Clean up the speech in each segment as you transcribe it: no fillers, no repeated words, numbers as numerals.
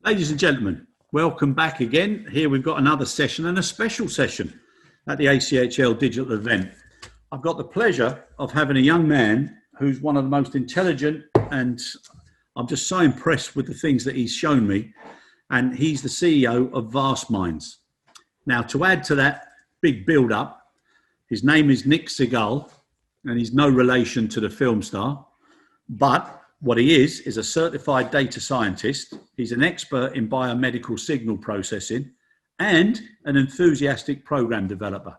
Ladies and gentlemen, welcome back again. Here we've got another session and a special session at the ACHL digital event. I've got the pleasure of having a young man who's one of the most intelligent, and I'm just so impressed with the things that he's shown me. And he's the CEO of Vastzmindz. Now, to add to that big build-up, his name is Nikhil Sehgal, and he's no relation to the film star. But what he is a certified data scientist. He's an expert in biomedical signal processing and an enthusiastic program developer.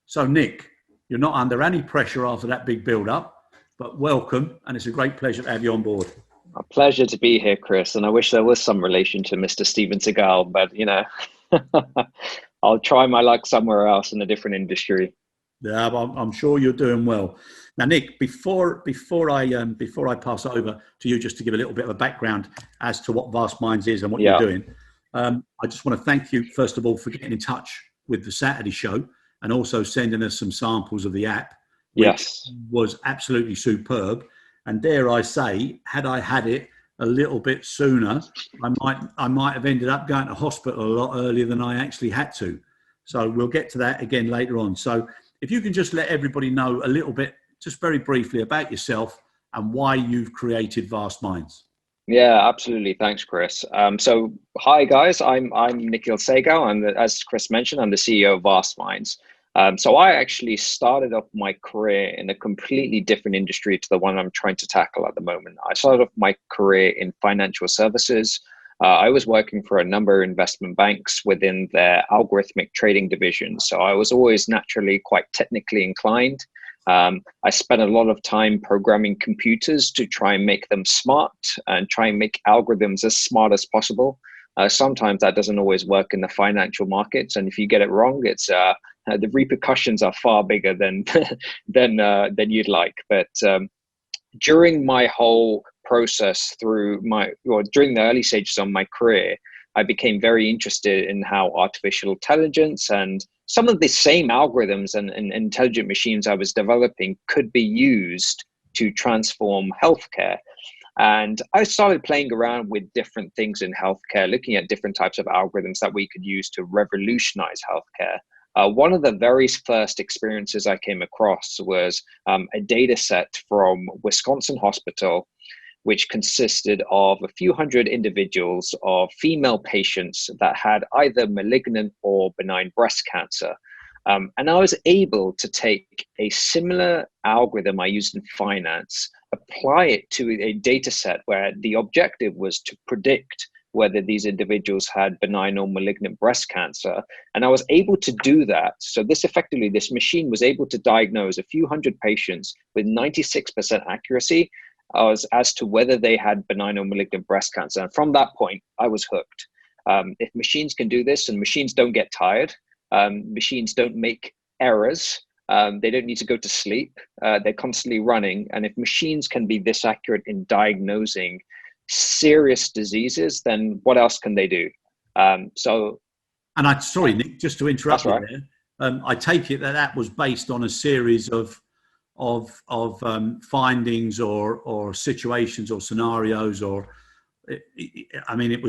So, Nick, you're not under any pressure after that big build-up, but welcome, and it's a great pleasure to have you on board. A pleasure to be here, Chris, and I wish there was some relation to Mr. Steven Seagal, but you know, I'll try my luck somewhere else in a different industry. Yeah, I'm sure you're doing well. Now, Nick, before I pass over to you, just to give a little bit of a background as to what Vastzmindz is and what you're doing, I just want to thank you first of all for getting in touch with the Saturday show and also sending us some samples of the app, which was absolutely superb. And dare I say, had I had it a little bit sooner, I might have ended up going to hospital a lot earlier than I actually had to. So we'll get to that again later on. So if you can just let everybody know a little bit, just very briefly, about yourself and why you've created Vastzmindz. Yeah, absolutely. Thanks, Chris. So hi guys, I'm Nikhil Sehgal, and as Chris mentioned, I'm the CEO of Vastzmindz. So I actually started off my career in a completely different industry to the one I'm trying to tackle at the moment. I started off my career in financial services. I was working for a number of investment banks within their algorithmic trading division. So I was always naturally quite technically inclined. I spent a lot of time programming computers to try and make them smart and try and make algorithms as smart as possible. Sometimes that doesn't always work in the financial markets, and if you get it wrong, it's the repercussions are far bigger than than you'd like. But during my whole process during the early stages of my career, I became very interested in how artificial intelligence and some of the same algorithms and intelligent machines I was developing could be used to transform healthcare. And I started playing around with different things in healthcare, looking at different types of algorithms that we could use to revolutionize healthcare. One of the very first experiences I came across was a data set from Wisconsin Hospital, which consisted of a few hundred individuals of female patients that had either malignant or benign breast cancer. And I was able to take a similar algorithm I used in finance, apply it to a data set where the objective was to predict whether these individuals had benign or malignant breast cancer. And I was able to do that. So this machine was able to diagnose a few hundred patients with 96% accuracy as to whether they had benign or malignant breast cancer. And from that point, I was hooked. If machines can do this, and machines don't get tired, machines don't make errors, they don't need to go to sleep, they're constantly running. And if machines can be this accurate in diagnosing serious diseases, then what else can they do? Sorry, Nick, just to interrupt you there. I take it that was based on a series of findings or situations or scenarios, or it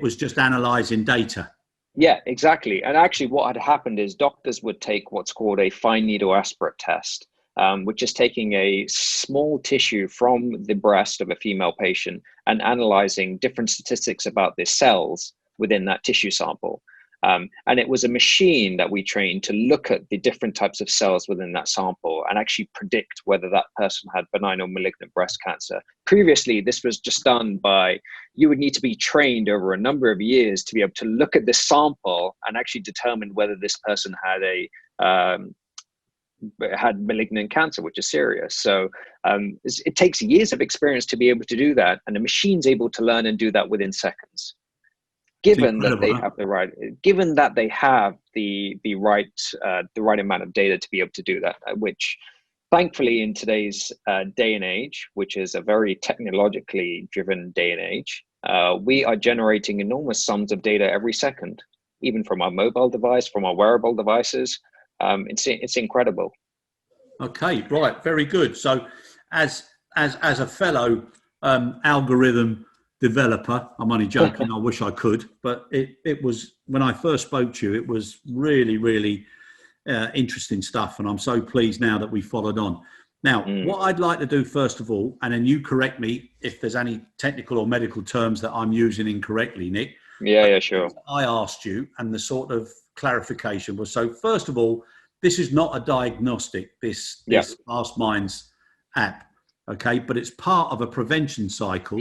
was just analyzing data. Yeah, exactly. And actually what had happened is doctors would take what's called a fine needle aspirate test, which is taking a small tissue from the breast of a female patient and analyzing different statistics about the cells within that tissue sample. And it was a machine that we trained to look at the different types of cells within that sample and actually predict whether that person had benign or malignant breast cancer. Previously, this was just done by, you would need to be trained over a number of years to be able to look at this sample and actually determine whether this person had malignant cancer, which is serious. So it takes years of experience to be able to do that. And the machine's able to learn and do that within seconds. Given that they have the right amount of data to be able to do that, which thankfully in today's day and age, which is a very technologically driven day and age, we are generating enormous sums of data every second, even from our mobile device, from our wearable devices. It's incredible. Okay, right, very good. So as a fellow algorithm developer. I'm only joking. I wish I could, but it was, when I first spoke to you, it was really, really interesting stuff. And I'm so pleased now that we followed on. Now, what I'd like to do first of all, and then you correct me if there's any technical or medical terms that I'm using incorrectly, Nick. Yeah, sure. I asked you, and the sort of clarification was, so first of all, this is not a diagnostic, this Vastzmindz app, okay? But it's part of a prevention cycle,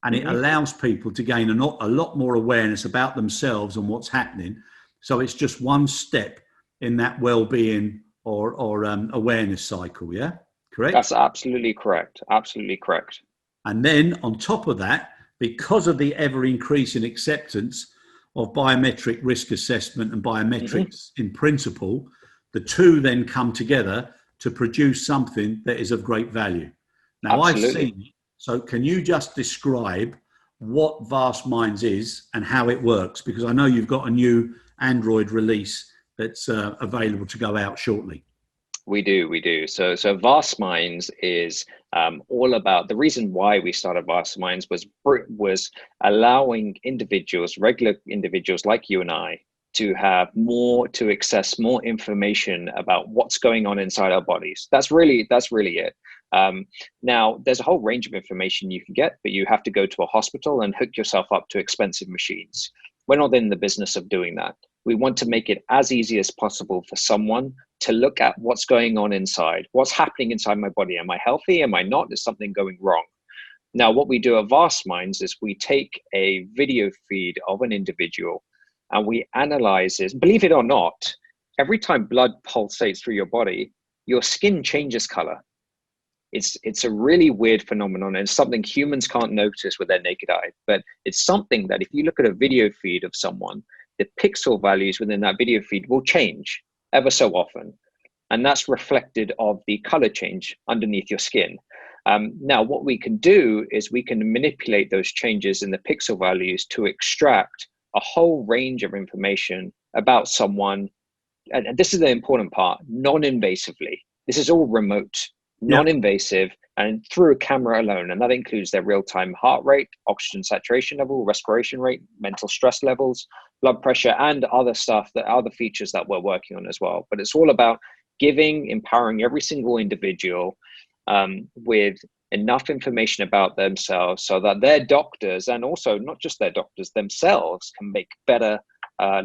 and it allows people to gain a lot more awareness about themselves and what's happening. So it's just one step in that well-being or awareness cycle, yeah? Correct? That's absolutely correct. Absolutely correct. And then on top of that, because of the ever-increasing acceptance of biometric risk assessment and biometrics in principle, the two then come together to produce something that is of great value. Now, I've seen it. So can you just describe what Vastzmindz is and how it works? Because I know you've got a new Android release that's available to go out shortly. We do. So Vastzmindz is all about, the reason why we started Vastzmindz was allowing individuals, regular individuals like you and I, to access more information about what's going on inside our bodies. That's really it. Now, there's a whole range of information you can get, but you have to go to a hospital and hook yourself up to expensive machines. We're not in the business of doing that. We want to make it as easy as possible for someone to look at what's going on inside, what's happening inside my body. Am I healthy? Am I not? Is something going wrong? Now, what we do at Vastzmindz is we take a video feed of an individual and we analyze it. Believe it or not, every time blood pulsates through your body, your skin changes color. It's a really weird phenomenon, and it's something humans can't notice with their naked eye. But it's something that if you look at a video feed of someone, the pixel values within that video feed will change ever so often. And that's reflected of the color change underneath your skin. Now, what we can do is we can manipulate those changes in the pixel values to extract a whole range of information about someone. And this is the important part, non-invasively. This is all remote, non-invasive, and through a camera alone. And that includes their real-time heart rate, oxygen saturation level, respiration rate, mental stress levels, blood pressure, and other stuff, that other features that we're working on as well. But it's all about empowering every single individual with enough information about themselves so that their doctors, and also not just their doctors themselves, can make better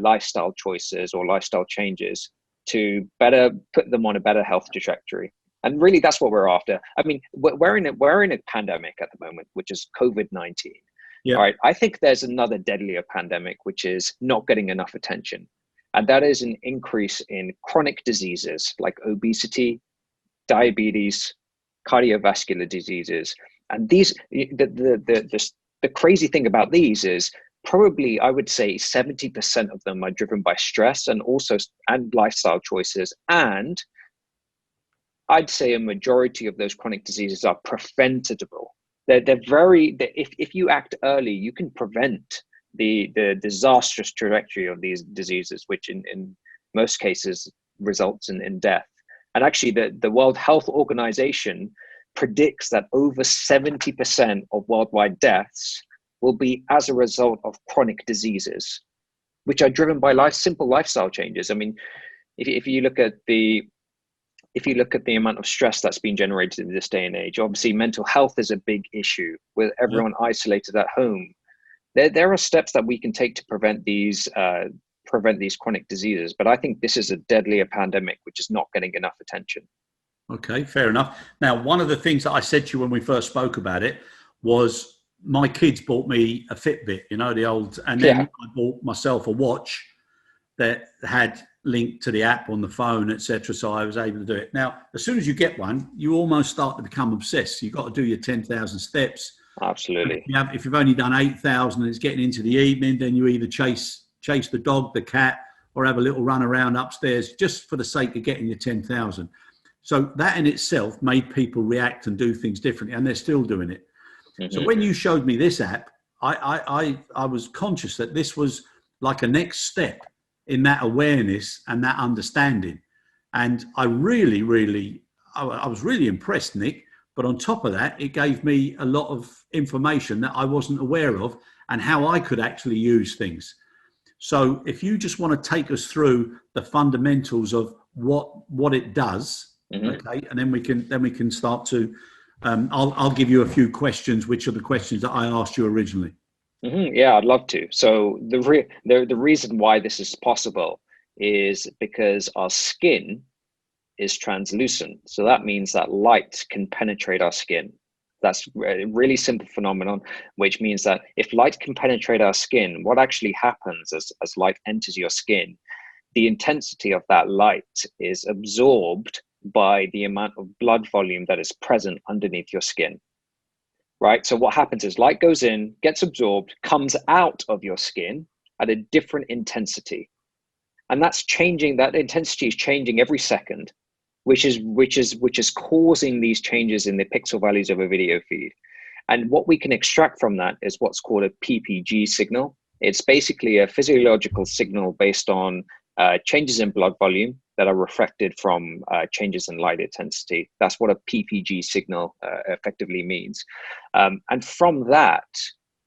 lifestyle choices or lifestyle changes to better put them on a better health trajectory. And really, that's what we're after. I mean, we're in a pandemic at the moment, which is COVID-19. All right. I think there's another deadlier pandemic, which is not getting enough attention. And that is an increase in chronic diseases like obesity, diabetes, cardiovascular diseases. And these, the crazy thing about these is probably, I would say 70% of them are driven by stress and lifestyle choices. And I'd say a majority of those chronic diseases are preventable. If you act early, you can prevent the disastrous trajectory of these diseases, which in most cases results in death. And actually, the World Health Organization predicts that over 70% of worldwide deaths will be as a result of chronic diseases, which are driven by simple lifestyle changes. I mean, if you look at the amount of stress that's been generated in this day and age, obviously mental health is a big issue with everyone isolated at home. There are steps that we can take to prevent these chronic diseases, but I think this is a deadlier pandemic, which is not getting enough attention. Okay, fair enough. Now, one of the things that I said to you when we first spoke about it was my kids bought me a Fitbit, the old, and then I bought myself a watch that had linked to the app on the phone, etc. So I was able to do it. Now, as soon as you get one, you almost start to become obsessed. You've got to do your 10,000 steps. Absolutely. If you've only done 8,000 and it's getting into the evening, then you either chase the dog, the cat, or have a little run around upstairs just for the sake of getting your 10,000. So that in itself made people react and do things differently, and they're still doing it. Mm-hmm. So when you showed me this app, I was conscious that this was like a next step in that awareness and that understanding. And I was really impressed, Nick, But on top of that, it gave me a lot of information that I wasn't aware of and how I could actually use things. So if you just want to take us through the fundamentals of what it does, okay, and then we can start to. I'll give you a few questions, which are the questions that I asked you originally. Yeah, I'd love to. So the reason why this is possible is because our skin is translucent. So that means that light can penetrate our skin. That's a really simple phenomenon, which means that if light can penetrate our skin, what actually happens as light enters your skin, the intensity of that light is absorbed by the amount of blood volume that is present underneath your skin. Right? So what happens is light goes in, gets absorbed, comes out of your skin at a different intensity. And that's changing, that intensity is changing every second, which is causing these changes in the pixel values of a video feed. And what we can extract from that is what's called a PPG signal. It's basically a physiological signal based on changes in blood volume that are reflected from changes in light intensity. That's what a PPG signal effectively means. And from that,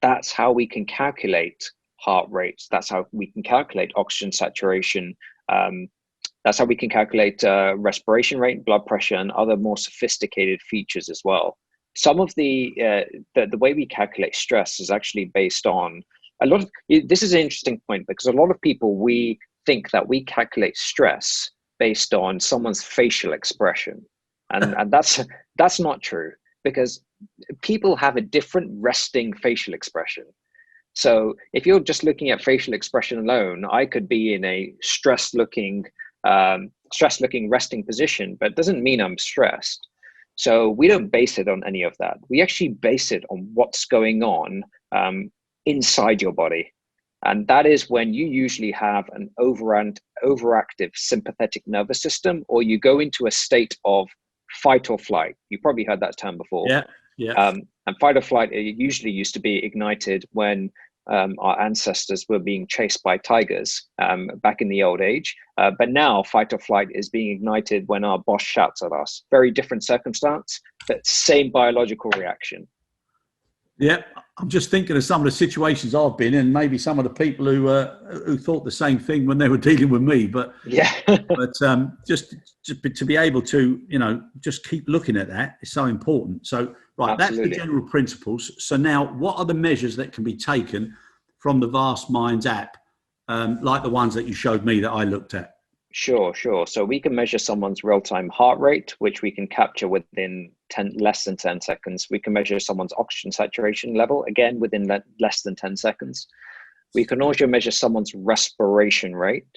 that's how we can calculate heart rates. That's how we can calculate oxygen saturation. That's how we can calculate respiration rate, blood pressure, and other more sophisticated features as well. Some of the way we calculate stress is actually based on a lot of, this is an interesting point because a lot of people, we think that we calculate stress based on someone's facial expression. And that's not true, because people have a different resting facial expression. So if you're just looking at facial expression alone, I could be in a stress looking resting position, but it doesn't mean I'm stressed. So we don't base it on any of that. We actually base it on what's going on inside your body. And that is when you usually have an overactive sympathetic nervous system, or you go into a state of fight or flight. You probably heard that term before. Yeah. And fight or flight, it usually used to be ignited when our ancestors were being chased by tigers back in the old age. But now fight or flight is being ignited when our boss shouts at us. Very different circumstance, but same biological reaction. Yeah, I'm just thinking of some of the situations I've been in, maybe some of the people who thought the same thing when they were dealing with me. But yeah, but just to be able to, just keep looking at that is so important. So right, absolutely. That's the general principles. So now, what are the measures that can be taken from the Vastzmindz app, like the ones that you showed me that I looked at? Sure. So we can measure someone's real-time heart rate, which we can capture within less than 10 seconds. We can measure someone's oxygen saturation level, again, within less than 10 seconds. We can also measure someone's respiration rate.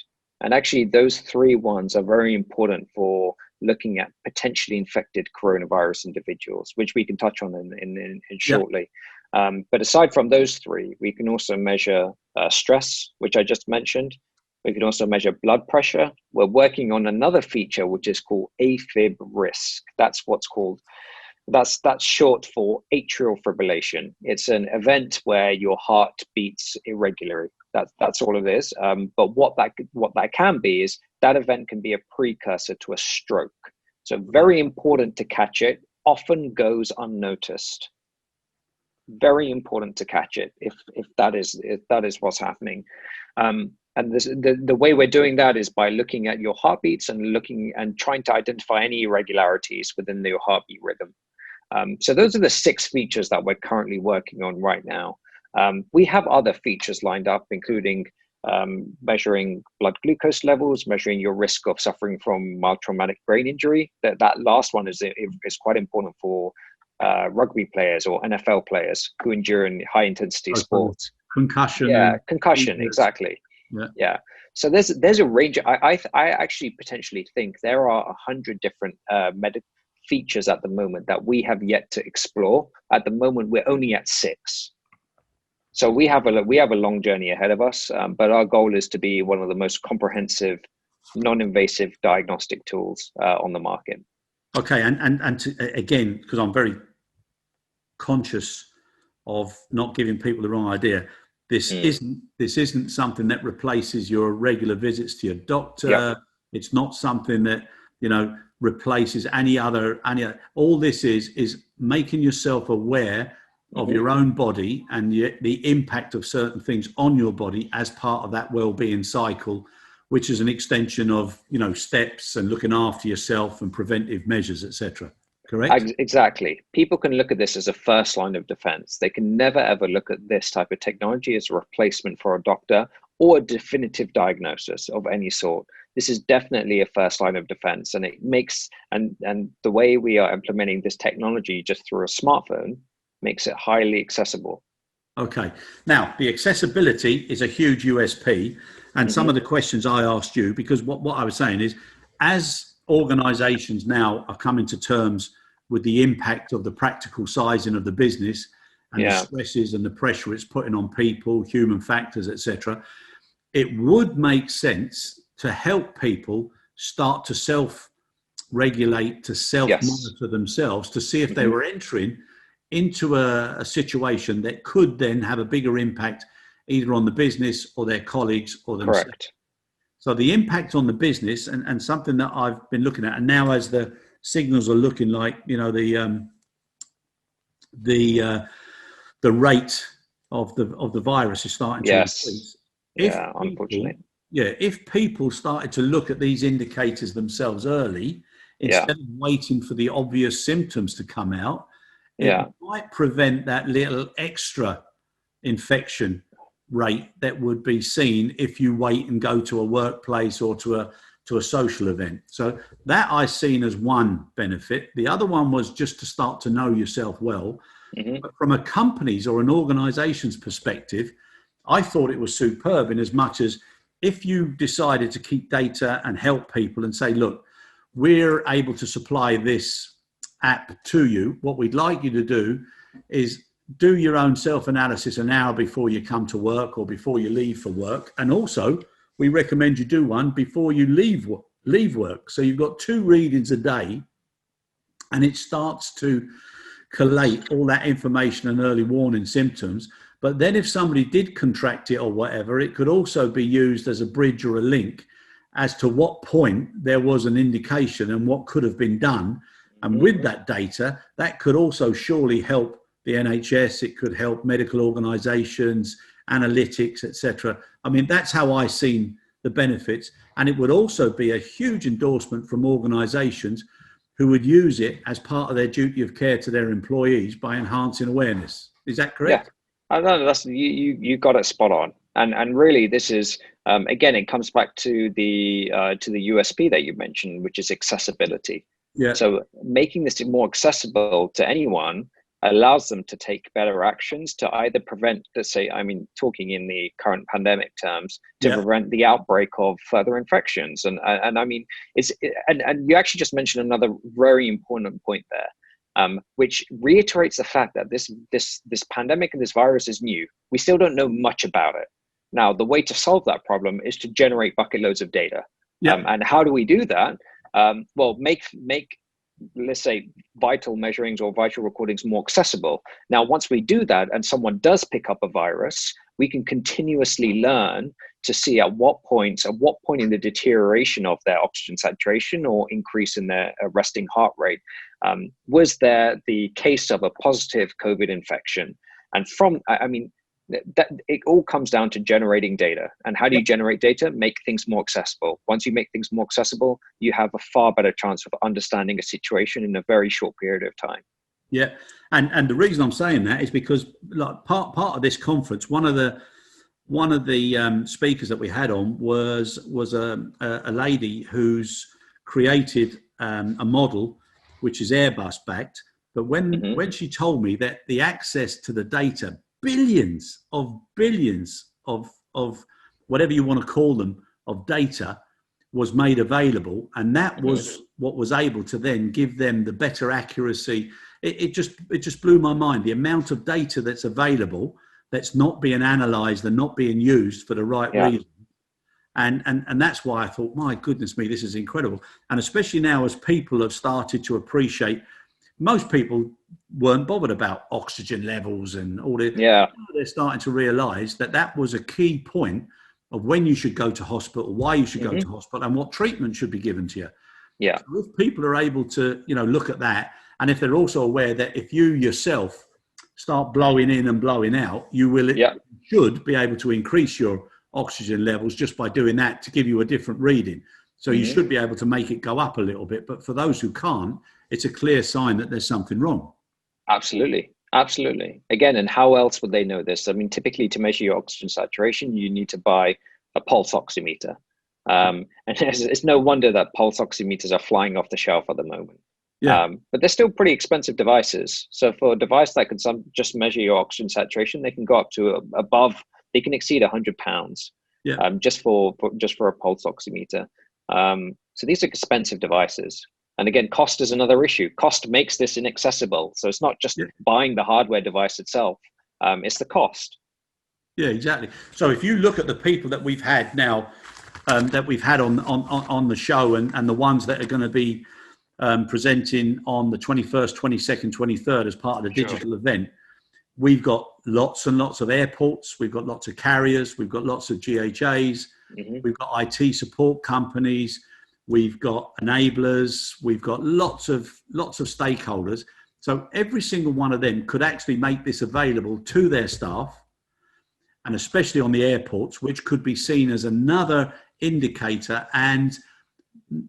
And actually, those three ones are very important for looking at potentially infected coronavirus individuals, which we can touch on in shortly. Yep. But aside from those three, we can also measure stress, which I just mentioned. We can also measure blood pressure. We're working on another feature, which is called AFib risk. That's short for atrial fibrillation. It's an event where your heart beats irregularly. That's all it is. But what that can be is that event can be a precursor to a stroke. So very important to catch it. Often goes unnoticed. Very important to catch it if that is what's happening. And the way we're doing that is by looking at your heartbeats and trying to identify any irregularities within your heartbeat rhythm. So those are the 6 features that we're currently working on right now. We have other features lined up, including measuring blood glucose levels, measuring your risk of suffering from mild traumatic brain injury. That last one is quite important for rugby players or NFL players who endure in high intensity sports. Concussion. Yeah, concussion, exactly. Yeah. So there's a range. I actually potentially think there are 100 different medical features at the moment that we have yet to explore. At the moment, we're only at 6. So we have a long journey ahead of us. But our goal is to be one of the most comprehensive, non-invasive diagnostic tools on the market. Okay, and again, because I'm very conscious of not giving people the wrong idea. This isn't something that replaces your regular visits to your doctor. Yep. It's not something that replaces any other. All this is making yourself aware of your own body and the impact of certain things on your body as part of that well-being cycle, which is an extension of, steps and looking after yourself and preventive measures, etc. Correct? Exactly. People can look at this as a first line of defense. They can never, ever look at this type of technology as a replacement for a doctor or a definitive diagnosis of any sort. This is definitely a first line of defense, and it makes, and the way we are implementing this technology just through a smartphone makes it highly accessible. Okay. Now, the accessibility is a huge USP. And some of the questions I asked you, because what I was saying is, as organizations now are coming to terms with the impact of the practical sizing of the business and the stresses and the pressure it's putting on people, human factors, etc., it would make sense to help people start to self-regulate, to self-monitor themselves, to see if they were entering into a situation that could then have a bigger impact either on the business or their colleagues or themselves. Correct. So the impact on the business and something that I've been looking at, and now as the signals are looking like, the rate of the virus is starting to increase. Unfortunately. If people started to look at these indicators themselves early, instead of waiting for the obvious symptoms to come out, it might prevent that little extra infection rate that would be seen if you wait and go to a workplace or to a social event. So that I've seen as one benefit. The other one was just to start to know yourself well. But from a company's or an organization's perspective, I thought it was superb in as much as if you decided to keep data and help people and say, look, we're able to supply this app to you. What we'd like you to do is do your own self-analysis an hour before you come to work or before you leave for work. And also, we recommend you do one before you leave work. So you've got 2 readings a day, and it starts to collate all that information and early warning symptoms. But then if somebody did contract it or whatever, it could also be used as a bridge or a link as to what point there was an indication and what could have been done. And with that data, that could also surely help the NHS, it could help medical organizations, analytics, etc. I mean, that's how I've seen the benefits. And it would also be a huge endorsement from organizations who would use it as part of their duty of care to their employees by enhancing awareness. Is that correct? Yeah, no, that's you got it spot on. And really, this is again, it comes back to the USP that you mentioned, which is accessibility. Yeah. So making this more accessible to anyone allows them to take better actions to either prevent, let's say, I mean, talking in the current pandemic terms, to prevent the outbreak of further infections. And I mean, and you actually just mentioned another very important point there, which reiterates the fact that this pandemic and this virus is new. We still don't know much about it. Now, the way to solve that problem is to generate bucket loads of data. And how do we do that? Well, make let's say vital measurings or vital recordings more accessible. Now, once we do that and someone does pick up a virus, we can continuously learn to see at what point in the deterioration of their oxygen saturation or increase in their resting heart rate, was there the case of a positive COVID infection. And that it all comes down to generating data. And how do you generate data? Make things more accessible. Once you make things more accessible, you have a far better chance of understanding a situation in a very short period of time. Yeah, and the reason I'm saying that is because like part of this conference, one of the speakers that we had on was a lady who's created a model which is Airbus backed. But when she told me that the access to the data, billions of whatever you want to call them, of data was made available, and that was what was able to then give them the better accuracy. It just blew my mind, the amount of data that's available that's not being analysed and not being used for the right reason. And that's why I thought, my goodness me, this is incredible. And especially now as people have started to appreciate, most people weren't bothered about oxygen levels and all that. Yeah. They're starting to realise that was a key point of when you should go to hospital, why you should go to hospital, and what treatment should be given to you. Yeah. So if people are able to, look at that, and if they're also aware that if you yourself start blowing in and blowing out, should be able to increase your oxygen levels just by doing that to give you a different reading. So you should be able to make it go up a little bit. But for those who can't, it's a clear sign that there's something wrong. Absolutely. Absolutely. Again, and how else would they know this? I mean, typically to measure your oxygen saturation, you need to buy a pulse oximeter. And it's no wonder that pulse oximeters are flying off the shelf at the moment. Yeah. But they're still pretty expensive devices. So for a device that can just measure your oxygen saturation, they can go up to they can exceed £100. Yeah. Just for a pulse oximeter. So these are expensive devices. And again, cost is another issue. Cost makes this inaccessible. So it's not just buying the hardware device itself. It's the cost. Yeah, exactly. So if you look at the people that we've had now, that we've had on the show, and the ones that are going to be presenting on the 21st, 22nd, 23rd as part of the digital event, we've got lots and lots of airports. We've got lots of carriers. We've got lots of GHAs. We've got IT support companies. We've got enablers. We've got lots of stakeholders. So every single one of them could actually make this available to their staff, and especially on the airports, which could be seen as another indicator, and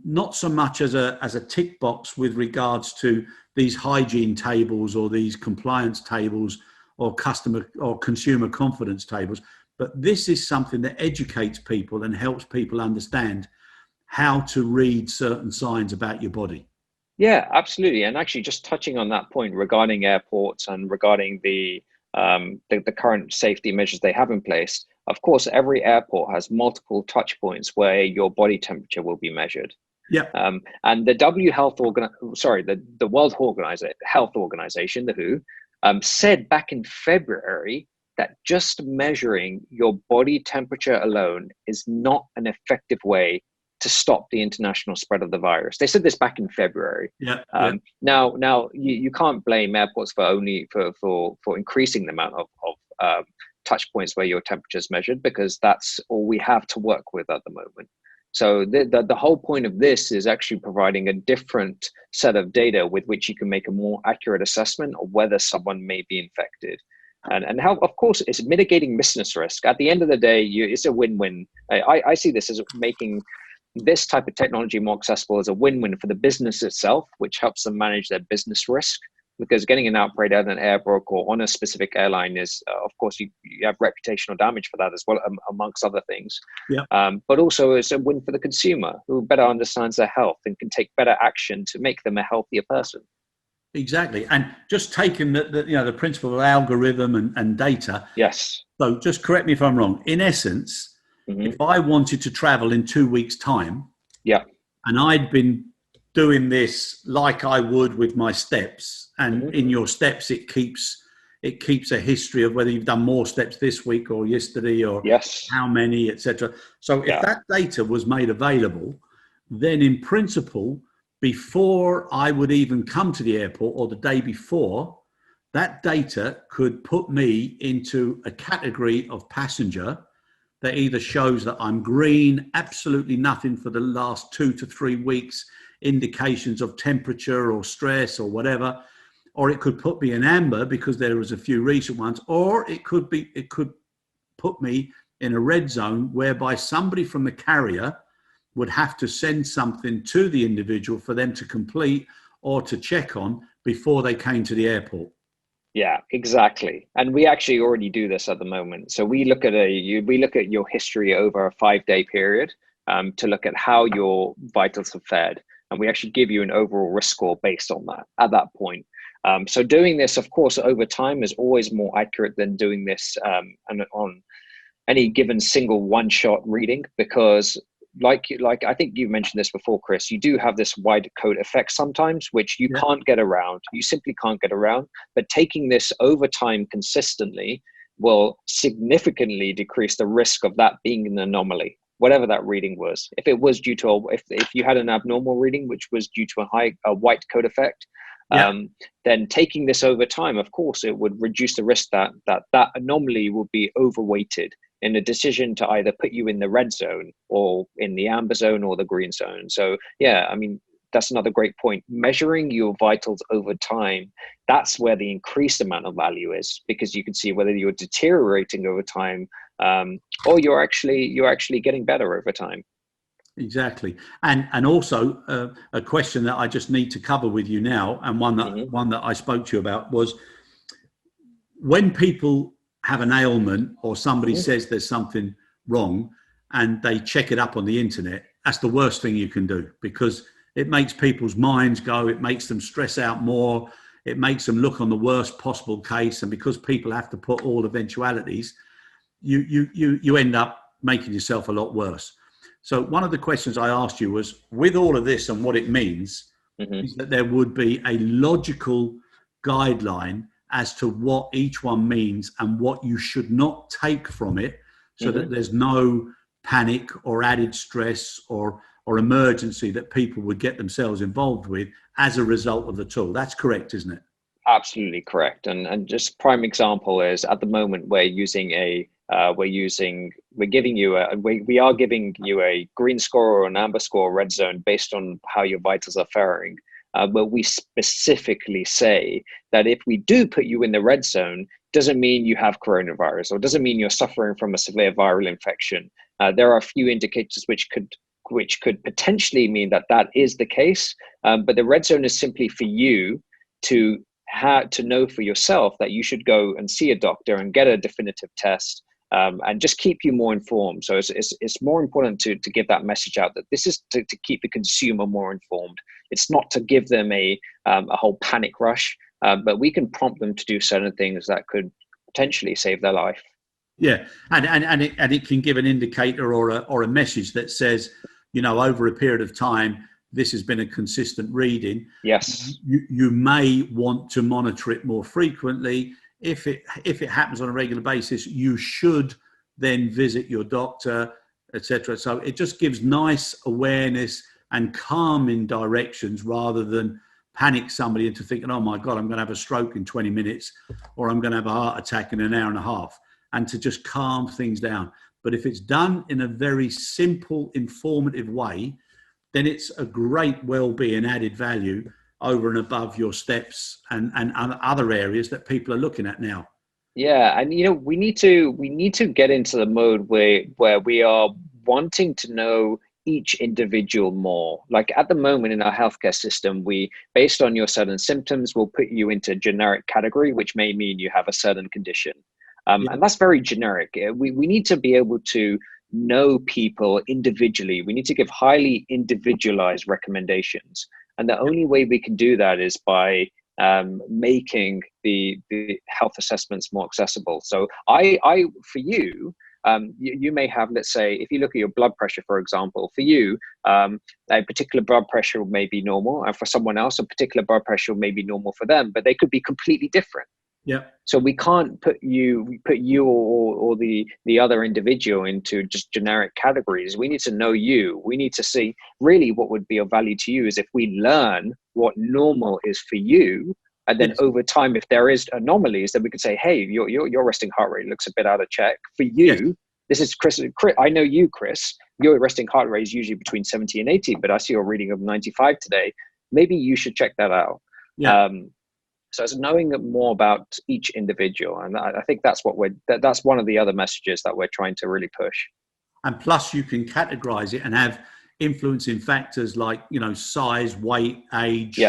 not so much as a tick box with regards to these hygiene tables or these compliance tables or customer or consumer confidence tables. But this is something that educates people and helps people understand how to read certain signs about your body. Yeah, absolutely. And actually, just touching on that point regarding airports and regarding the current safety measures they have in place, of course, every airport has multiple touch points where your body temperature will be measured. Yeah. And the the World Health Organization, the WHO, said back in February that just measuring your body temperature alone is not an effective way to stop the international spread of the virus. They said this back in February. Now you can't blame airports for increasing the amount of touch points where your temperature is measured, because that's all we have to work with at the moment. So the whole point of this is actually providing a different set of data with which you can make a more accurate assessment of whether someone may be infected. And how, of course, it's mitigating business risk. At the end of the day, it's a win-win. I see this as making this type of technology more accessible as a win-win for the business itself, which helps them manage their business risk. Because getting an outbreak at an airport or on a specific airline is, of course, you have reputational damage for that as well, amongst other things. But also it's a win for the consumer, who better understands their health and can take better action to make them a healthier person. Exactly. And just taking the principle of algorithm and data. Yes. So just correct me if I'm wrong. In essence, if I wanted to travel in 2 weeks' time, and I'd been doing this like I would with my steps, and in your steps it keeps a history of whether you've done more steps this week or yesterday or how many, etc. So if that data was made available, then in principle, before I would even come to the airport or the day before, that data could put me into a category of passenger that either shows that I'm green, absolutely nothing for the last 2 to 3 weeks, indications of temperature or stress or whatever, or it could put me in amber because there was a few recent ones, or it could put me in a red zone whereby somebody from the carrier would have to send something to the individual for them to complete or to check on before they came to the airport. Yeah, exactly. And we actually already do this at the moment. So we look at your history over a 5-day period to look at how your vitals have fared. And we actually give you an overall risk score based on that at that point. So doing this, of course, over time is always more accurate than doing this on any given single one-shot reading, because like I think you mentioned this before, Chris, you do have this wide code effect sometimes, which you can't get around. You simply can't get around. But taking this over time consistently will significantly decrease the risk of that being an anomaly, whatever that reading was. If it was due to if you had an abnormal reading, which was due to a white code effect, then taking this over time, of course, it would reduce the risk that anomaly would be overweighted in a decision to either put you in the red zone or in the amber zone or the green zone. So yeah, I mean, that's another great point. Measuring your vitals over time, that's where the increased amount of value is, because you can see whether you're deteriorating over time, or you're actually getting better over time. Exactly. And also a question that I just need to cover with you now, and one that I spoke to you about, was when people have an ailment or somebody says there's something wrong and they check it up on the internet, that's the worst thing you can do, because it makes people's minds go, it makes them stress out more, it makes them look on the worst possible case. And because people have to put all eventualities, you end up making yourself a lot worse. So one of the questions I asked you was, with all of this and what it means, is that there would be a logical guideline as to what each one means and what you should not take from it, so that there's no panic or added stress or emergency that people would get themselves involved with as a result of the tool. That's correct, isn't it? Absolutely correct. And just prime example is, at the moment we are giving you a green score or an amber score, red zone, based on how your vitals are faring. But we specifically say that if we do put you in the red zone, doesn't mean you have coronavirus, or doesn't mean you're suffering from a severe viral infection. There are a few indicators which could potentially mean that is the case. But the red zone is simply for you to know for yourself that you should go and see a doctor and get a definitive test, and just keep you more informed. So it's more important to give that message out, that this is to keep the consumer more informed. It's not to give them a whole panic rush, but we can prompt them to do certain things that could potentially save their life. Yeah, and it can give an indicator or a message that says, over a period of time, this has been a consistent reading. Yes. You may want to monitor it more frequently. If it happens on a regular basis, you should then visit your doctor, etc. So it just gives nice awareness and calming directions, rather than panic somebody into thinking, oh my God, I'm going to have a stroke in 20 minutes, or I'm going to have a heart attack in an hour and a half, and to just calm things down. But if it's done in a very simple, informative way, then it's a great well-being added value over and above your steps and other areas that people are looking at now. Yeah, and we need to get into the mode where we are wanting to know each individual more. Like at the moment in our healthcare system, we, based on your certain symptoms, will put you into a generic category, which may mean you have a certain condition. And that's very generic. We need to be able to know people individually. We need to give highly individualized recommendations. And the only way we can do that is by making the health assessments more accessible. So for you, you may have, let's say, if you look at your blood pressure, for example, for you, a particular blood pressure may be normal, and for someone else, a particular blood pressure may be normal for them, but they could be completely different. Yeah. So we can't put you or the other individual into just generic categories. We need to know you. We need to see really what would be of value to you is if we learn what normal is for you. And then over time, if there is anomalies, then we could say, hey, your resting heart rate looks a bit out of check. For you, this is Chris. I know you, Chris. Your resting heart rate is usually between 70 and 80, but I see a reading of 95 today. Maybe you should check that out. Yeah. So it's knowing more about each individual. And I think that's that's one of the other messages that we're trying to really push. And plus you can categorize it and have influencing factors like, size, weight, age,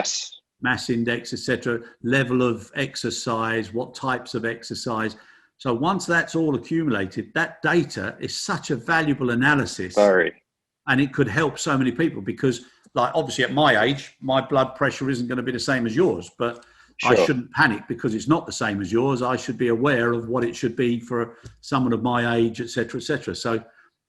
mass index, etc., level of exercise, what types of exercise. So once that's all accumulated, that data is such a valuable analysis. And it could help so many people, because like obviously at my age, my blood pressure isn't going to be the same as yours, but I shouldn't panic because it's not the same as yours. I should be aware of what it should be for someone of my age, et cetera, et cetera. So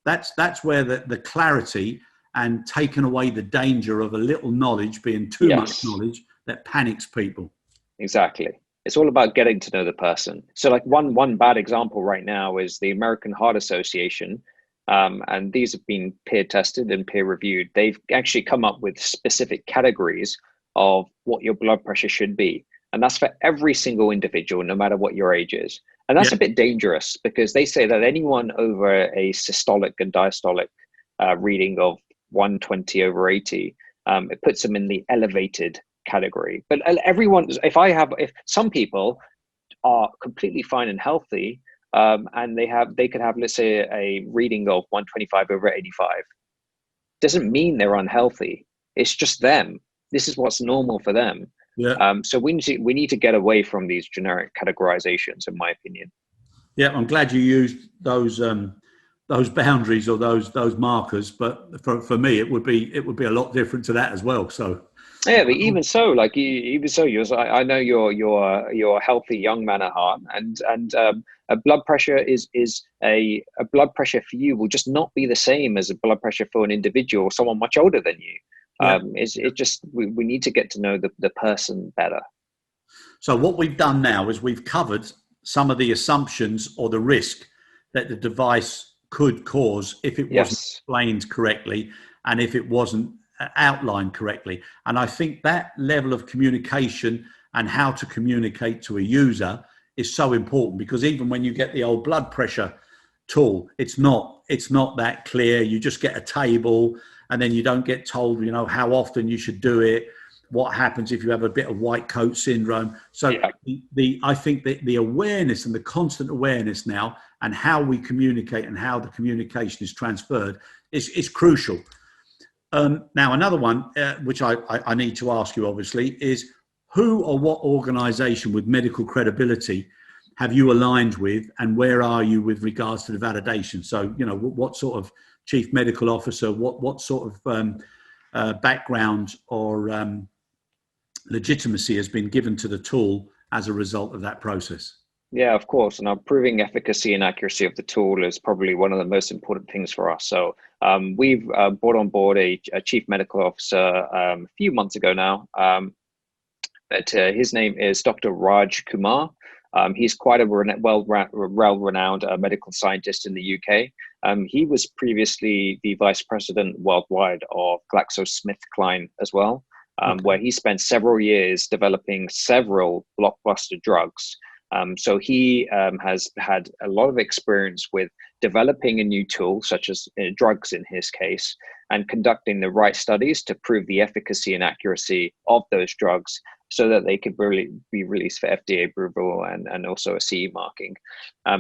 that's where the clarity and taking away the danger of a little knowledge being too much knowledge that panics people. Exactly. It's all about getting to know the person. So like one bad example right now is the American Heart Association. And these have been peer tested and peer reviewed. They've actually come up with specific categories of what your blood pressure should be. And that's for every single individual, no matter what your age is. And that's a bit dangerous, because they say that anyone over a systolic and diastolic reading of 120/80 it puts them in the elevated category. But everyone, if some people are completely fine and healthy, and they could have, let's say, a reading of 125/85, doesn't mean they're unhealthy. It's just them. This is what's normal for them. Yeah. So we need to get away from these generic categorizations, in my opinion. Yeah, I'm glad you used those boundaries or those markers. But for me, it would be a lot different to that as well. So yeah, but even so, I know you're a healthy young man at heart, and a blood pressure is a blood pressure for you will just not be the same as a blood pressure for an individual or someone much older than you. Yeah. We need to get to know the person better. So what we've done now is we've covered some of the assumptions or the risk that the device could cause if it wasn't explained correctly and if it wasn't outlined correctly. And I think that level of communication and how to communicate to a user is so important, because even when you get the old blood pressure tool, it's not that clear. You just get a table and then you don't get told, how often you should do it, what happens if you have a bit of white coat syndrome. So I think that the awareness and the constant awareness now and how we communicate and how the communication is transferred is crucial. Now, another one, which I need to ask you, obviously, is who or what organization with medical credibility have you aligned with, and where are you with regards to the validation? So, what sort of chief medical officer, what sort of background or legitimacy has been given to the tool as a result of that process? Yeah, of course. And proving efficacy and accuracy of the tool is probably one of the most important things for us. So we've brought on board a chief medical officer a few months ago now. But his name is Dr. Raj Kumar. He's quite a well-renowned medical scientist in the UK. He was previously the vice president worldwide of GlaxoSmithKline as well, where he spent several years developing several blockbuster drugs. So he has had a lot of experience with developing a new tool, such as drugs in his case, and conducting the right studies to prove the efficacy and accuracy of those drugs so that they could really be released for FDA approval and also a CE marking.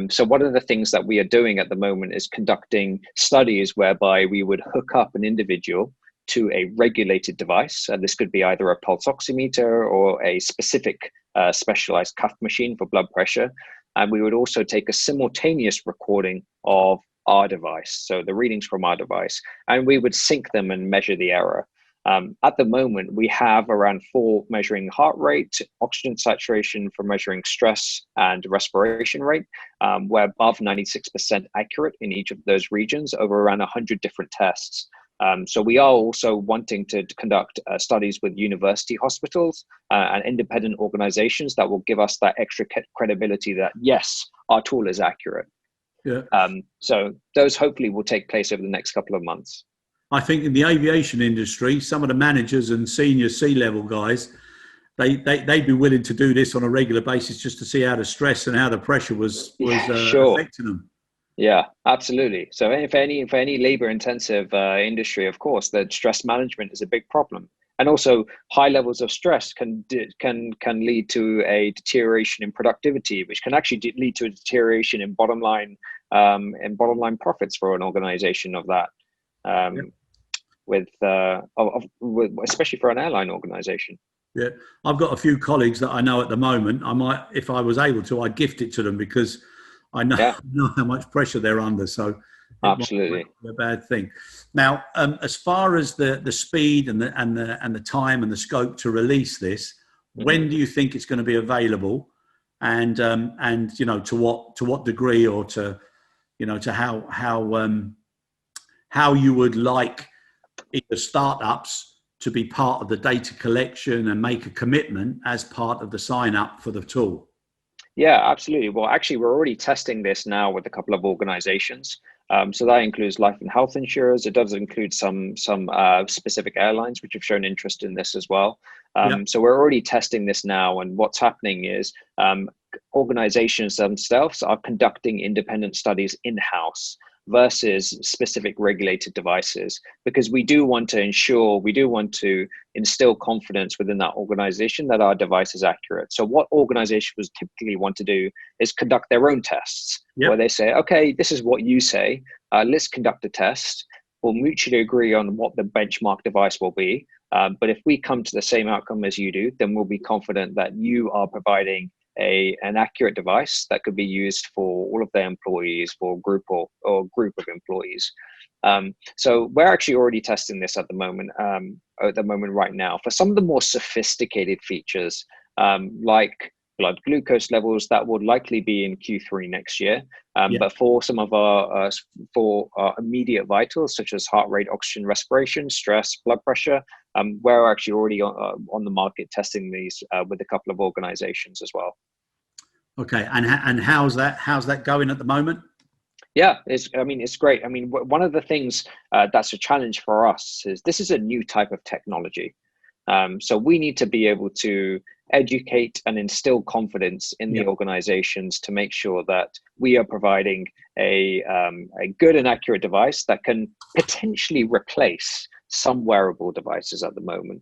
So one of the things that we are doing at the moment is conducting studies whereby we would hook up an individual to a regulated device. And this could be either a pulse oximeter or a specific specialized cuff machine for blood pressure. And we would also take a simultaneous recording of our device, so the readings from our device, and we would sync them and measure the error. At the moment, we have around 4 measuring heart rate, oxygen saturation for measuring stress and respiration rate. We're above 96% accurate in each of those regions over around 100 different tests. So we are also wanting to conduct studies with university hospitals and independent organizations that will give us that extra credibility that, yes, our tool is accurate. Yeah. So those hopefully will take place over the next couple of months. I think in the aviation industry, some of the managers and senior C-level guys, they'd be willing to do this on a regular basis just to see how the stress and how the pressure was affecting them. Yeah, absolutely. So for any labor-intensive industry, of course, the stress management is a big problem, and also high levels of stress can lead to a deterioration in productivity, which can actually lead to a deterioration in bottom line profits for an organization of that. With especially for an airline organization. Yeah, I've got a few colleagues that I know at the moment. I might, if I was able to, I'd gift it to them because I know, know how much pressure they're under. So absolutely, a bad thing. Now, as far as the speed and the time and the scope to release this, when do you think it's going to be available? And to what degree, or to how you would like either startups to be part of the data collection and make a commitment as part of the sign up for the tool? Yeah, absolutely. Well, actually, we're already testing this now with a couple of organizations. So that includes life and health insurers. It does include some specific airlines which have shown interest in this as well. So we're already testing this now, and what's happening is organizations themselves are conducting independent studies in-house. versus specific regulated devices, because we do want to instill confidence within that organization that our device is accurate. So what organizations typically want to do is conduct their own tests, where they say, okay, this is what you say, let's conduct a test. We'll mutually agree on what the benchmark device will be. But if we come to the same outcome as you do, then we'll be confident that you are providing an accurate device that could be used for all of their employees, for a group or group of employees. So we're actually already testing this at the moment right now for some of the more sophisticated features, like blood glucose levels. That would likely be in Q3 next year. But for some of our immediate vitals, such as heart rate, oxygen, respiration, stress, blood pressure, we're actually already on the market testing these with a couple of organizations as well. Okay, and how's that going at the moment? Yeah, it's great. I mean, one of the things that's a challenge for us is this is a new type of technology. So we need to be able to educate and instill confidence in the organizations to make sure that we are providing a good and accurate device that can potentially replace some wearable devices at the moment.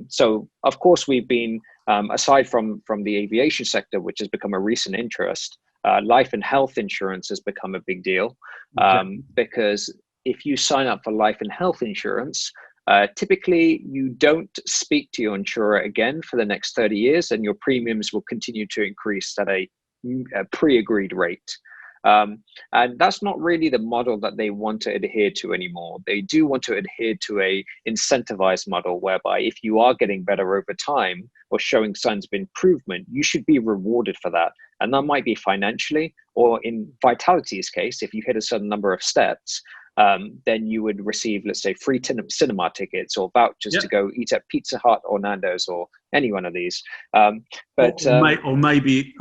So of course we've been, aside from the aviation sector, which has become a recent interest, life and health insurance has become a big deal, because if you sign up for life and health insurance, typically you don't speak to your insurer again for the next 30 years, and your premiums will continue to increase at a pre-agreed rate. And that's not really the model that they want to adhere to anymore. They do want to adhere to a incentivized model whereby if you are getting better over time or showing signs of improvement, you should be rewarded for that. And that might be financially, or in Vitality's case, if you hit a certain number of steps, then you would receive, let's say, free cinema tickets or vouchers to go eat at Pizza Hut or Nando's or any one of these. Or maybe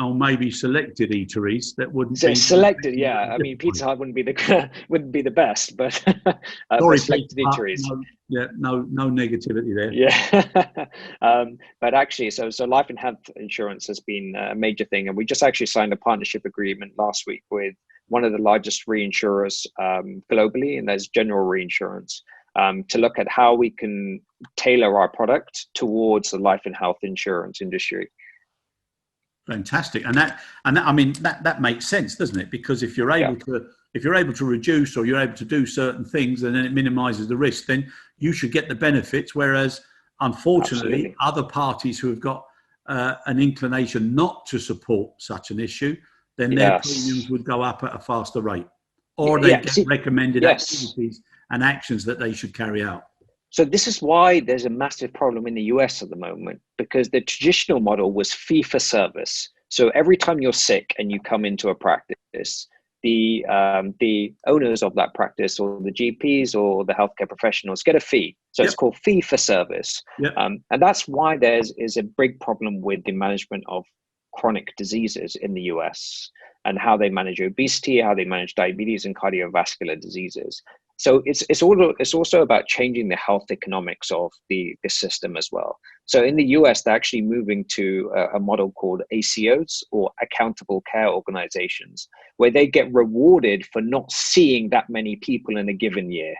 selected eateries that wouldn't be selected. Yeah, I mean, Pizza Hut wouldn't be the best, but selected eateries. No negativity there. Yeah, but actually, so life and health insurance has been a major thing, and we just actually signed a partnership agreement last week with one of the largest reinsurers globally, and there's General Reinsurance, to look at how we can tailor our product towards the life and health insurance industry. Fantastic, and that makes sense, doesn't it? Because if you're able to reduce, or you're able to do certain things, and then it minimises the risk, then you should get the benefits. Whereas, unfortunately, other parties who have got an inclination not to support such an issue, then their premiums would go up at a faster rate, or they get recommended activities and actions that they should carry out. So this is why there's a massive problem in the US at the moment, because the traditional model was fee for service. So every time you're sick and you come into a practice, the owners of that practice, or the GPs or the healthcare professionals, get a fee. So it's called fee for service. And that's why is a big problem with the management of chronic diseases in the US, and how they manage obesity, how they manage diabetes and cardiovascular diseases. So it's also about changing the health economics of the system as well. So in the US, they're actually moving to a model called ACOs, or accountable care organizations, where they get rewarded for not seeing that many people in a given year.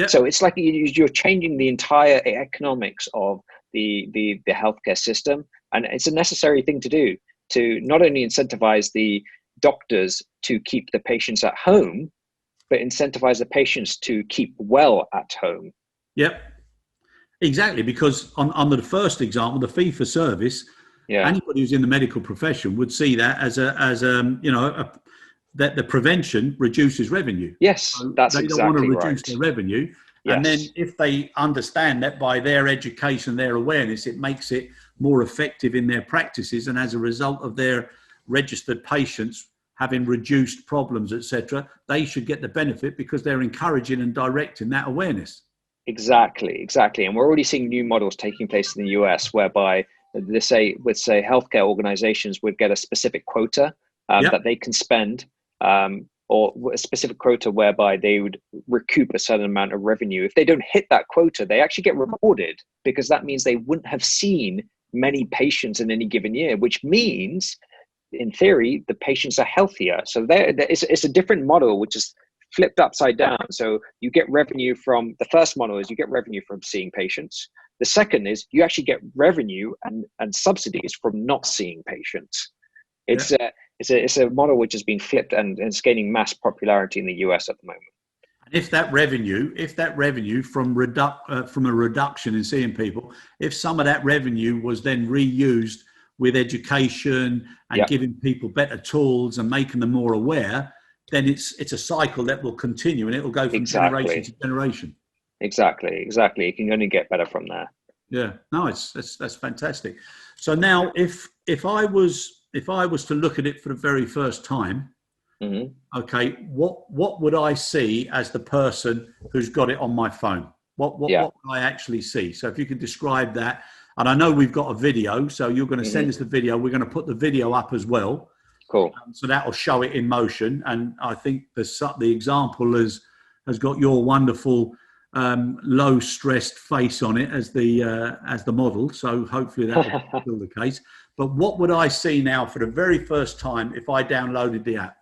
So it's like you're changing the entire economics of the healthcare system, and it's a necessary thing to do, to not only incentivize the doctors to keep the patients at home, but incentivize the patients to keep well at home. Yep, exactly. Because under the first example, the fee for service, anybody who's in the medical profession would see that as that the prevention reduces revenue. Yes, so that's they exactly don't want to right. reduce their revenue. And then if they understand that by their education, their awareness, it makes it more effective in their practices, and as a result of their registered patients having reduced problems, etc., they should get the benefit because they're encouraging and directing that awareness. Exactly. And we're already seeing new models taking place in the US, whereby healthcare organizations would get a specific quota that they can spend, or a specific quota whereby they would recoup a certain amount of revenue. If they don't hit that quota, they actually get rewarded, because that means they wouldn't have seen many patients in any given year, which means, in theory, the patients are healthier. So it's a different model, which is flipped upside down. So you get revenue from, the first model is you get revenue from seeing patients. The second is you actually get revenue and subsidies from not seeing patients. It's a model which has been flipped and is gaining mass popularity in the US at the moment. And if that revenue from a reduction in seeing people, if some of that revenue was then reused with education and giving people better tools and making them more aware, then it's a cycle that will continue, and it will go from generation to generation. Exactly. You can only get better from there. Yeah, no, that's fantastic. So now, if I was to look at it for the very first time, okay, what would I see as the person who's got it on my phone? What would I actually see? So if you could describe that, and I know we've got a video, so you're going to send us the video. We're going to put the video up as well. Cool. So that will show it in motion, and I think the example has got your wonderful low stressed face on it as the model. So hopefully that will be still the case. But what would I see now for the very first time if I downloaded the app?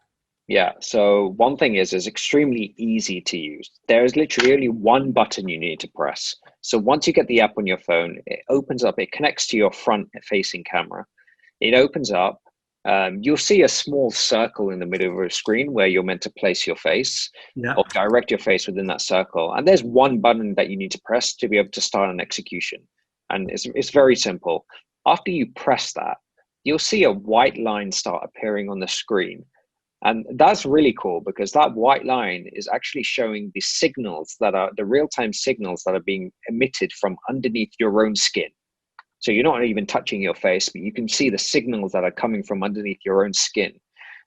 Yeah. So one thing is extremely easy to use. There is literally only one button you need to press. So once you get the app on your phone, it opens up, it connects to your front facing camera. It opens up. You'll see a small circle in the middle of your screen where you're meant to place your face or direct your face within that circle. And there's one button that you need to press to be able to start an execution. And it's very simple. After you press that, you'll see a white line start appearing on the screen. And that's really cool because that white line is actually showing the signals that are the real-time signals that are being emitted from underneath your own skin. So you're not even touching your face, but you can see the signals that are coming from underneath your own skin.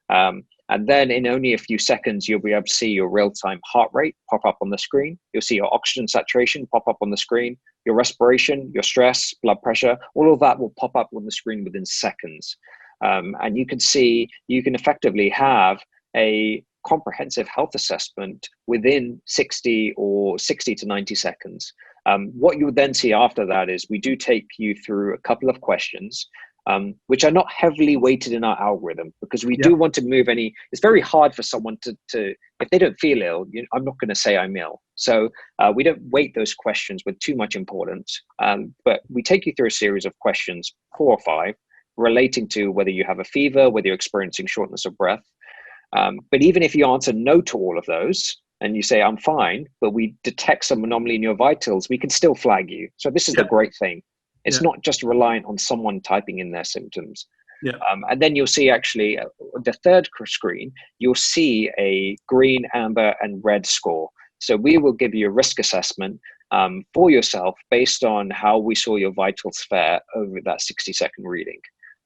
And then in only a few seconds, you'll be able to see your real-time heart rate pop up on the screen. You'll see your oxygen saturation pop up on the screen, your respiration, your stress, blood pressure, all of that will pop up on the screen within seconds. And you can effectively have a comprehensive health assessment within 60 to 90 seconds. What you would then see after that is we do take you through a couple of questions, which are not heavily weighted in our algorithm because we do want to move it's very hard for someone to if they don't feel ill, I'm not going to say I'm ill. So we don't weight those questions with too much importance, but we take you through a series of questions, 4 or 5, relating to whether you have a fever, whether you're experiencing shortness of breath. But even if you answer no to all of those and you say, I'm fine, but we detect some anomaly in your vitals, we can still flag you. So this is the great thing. It's not just reliant on someone typing in their symptoms. And then you'll see actually the third screen, you'll see a green, amber, and red score. So we will give you a risk assessment for yourself based on how we saw your vitals fare over that 60-second reading.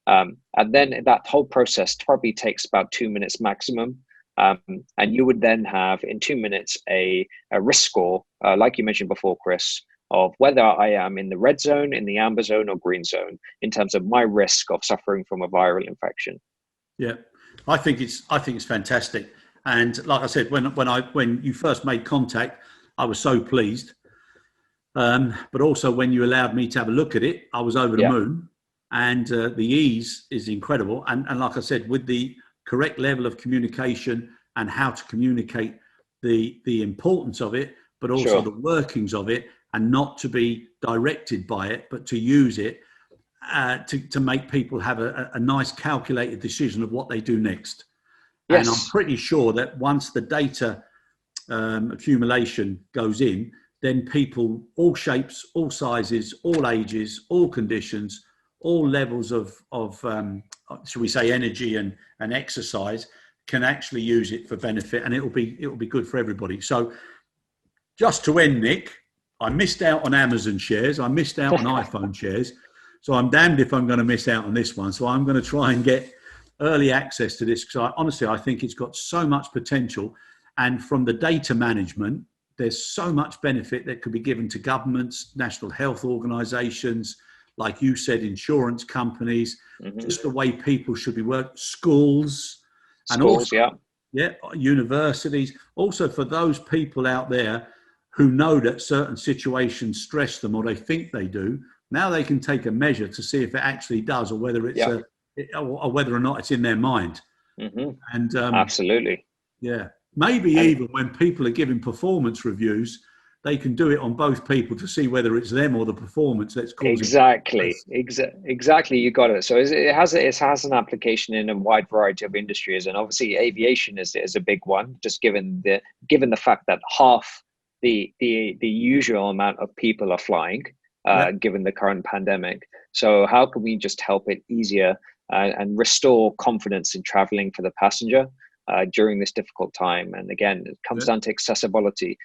And then that whole process probably takes about 2 minutes maximum. And you would then have in 2 minutes a risk score, like you mentioned before, Chris, of whether I am in the red zone, in the amber zone, or green zone in terms of my risk of suffering from a viral infection. Yeah, I think it's fantastic. And like I said, when you first made contact, I was so pleased. But also when you allowed me to have a look at it, I was over the moon. And the ease is incredible. And like I said, with the correct level of communication and how to communicate the importance of it, but also the workings of it, and not to be directed by it, but to use it to make people have a nice calculated decision of what they do next. Yes. And I'm pretty sure that once the data accumulation goes in, then people, all shapes, all sizes, all ages, all conditions, all levels of shall we say, energy and exercise, can actually use it for benefit, and it will be good for everybody. So just to end, Nick, I missed out on Amazon shares. I missed out on iPhone shares. So I'm damned if I'm going to miss out on this one. So I'm going to try and get early access to this because I think it's got so much potential. And from the data management, there's so much benefit that could be given to governments, national health organizations, like you said, insurance companies, just the way people should be working, schools, and also, universities. Also for those people out there who know that certain situations stress them or they think they do, now they can take a measure to see if it actually does or whether it's or whether or not it's in their mind. And absolutely. Yeah. Maybe even when people are giving performance reviews, they can do it on both people to see whether it's them or the performance that's causing Exactly, stress. exactly. You got it. So it has an application in a wide variety of industries, and obviously aviation is a big one. Just given the fact that half the usual amount of people are flying, given the current pandemic. So how can we just help it easier and restore confidence in traveling for the passenger during this difficult time? And again, it comes down to accessibility,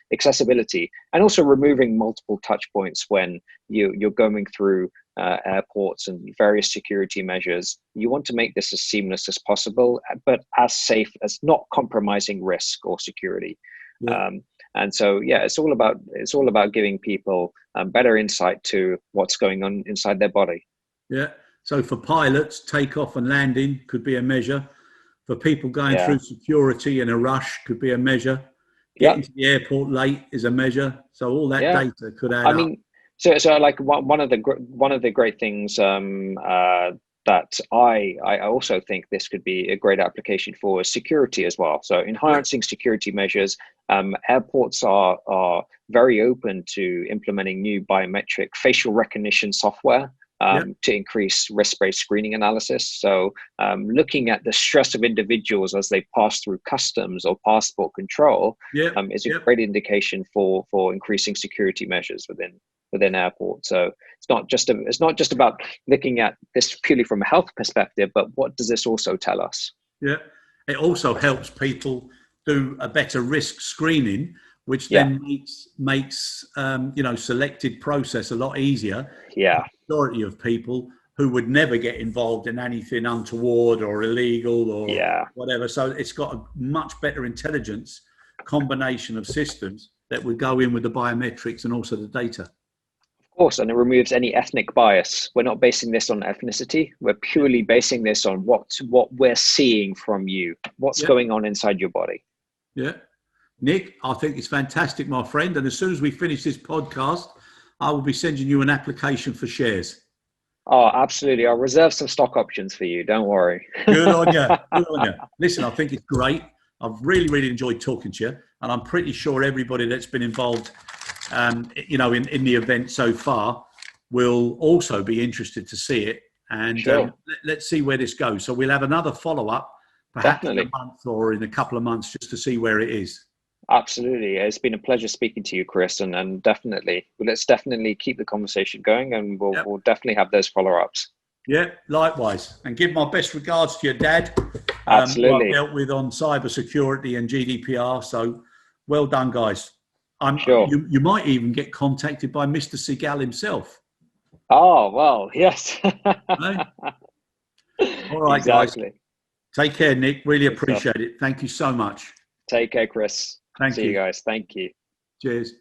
and also removing multiple touch points when you're going through airports and various security measures. You want to make this as seamless as possible, but as safe as not compromising risk or security. And so, it's all about giving people better insight to what's going on inside their body. Yeah. So for pilots, takeoff and landing could be a measure. For people going through security in a rush could be a measure. Getting to the airport late is a measure. So all that data could add up. So like one of the great things that I also think this could be a great application for is security as well. So enhancing security measures, airports are very open to implementing new biometric facial recognition software to increase risk-based screening analysis. So looking at the stress of individuals as they pass through customs or passport control is a great indication for increasing security measures within airports. So it's not just about looking at this purely from a health perspective, but what does this also tell us? Yeah, it also helps people do a better risk screening, which then makes selected process a lot easier. Yeah, the majority of people who would never get involved in anything untoward or illegal or whatever. So it's got a much better intelligence combination of systems that would go in with the biometrics and also the data. Of course, and it removes any ethnic bias. We're not basing this on ethnicity. We're purely basing this on what we're seeing from you, what's going on inside your body. Yeah. Nick, I think it's fantastic, my friend. And as soon as we finish this podcast, I will be sending you an application for shares. Oh, absolutely. I'll reserve some stock options for you. Don't worry. Good on you. Good on you. Listen, I think it's great. I've really, really enjoyed talking to you. And I'm pretty sure everybody that's been involved in the event so far will also be interested to see it. And let's see where this goes. So we'll have another follow-up, perhaps in a month or in a couple of months, just to see where it is. Absolutely. It's been a pleasure speaking to you, Chris. And let's definitely keep the conversation going, and we'll definitely have those follow-ups. Yeah, likewise. And give my best regards to your dad. Absolutely. Who I've dealt with on cybersecurity and GDPR. So well done, guys. I'm sure. You might even get contacted by Mr. Sehgal himself. Oh, well, yes. Right? All right, guys. Take care, Nick. Really appreciate it. Thank you so much. Take care, Chris. Thank you. See you guys. Thank you. Cheers.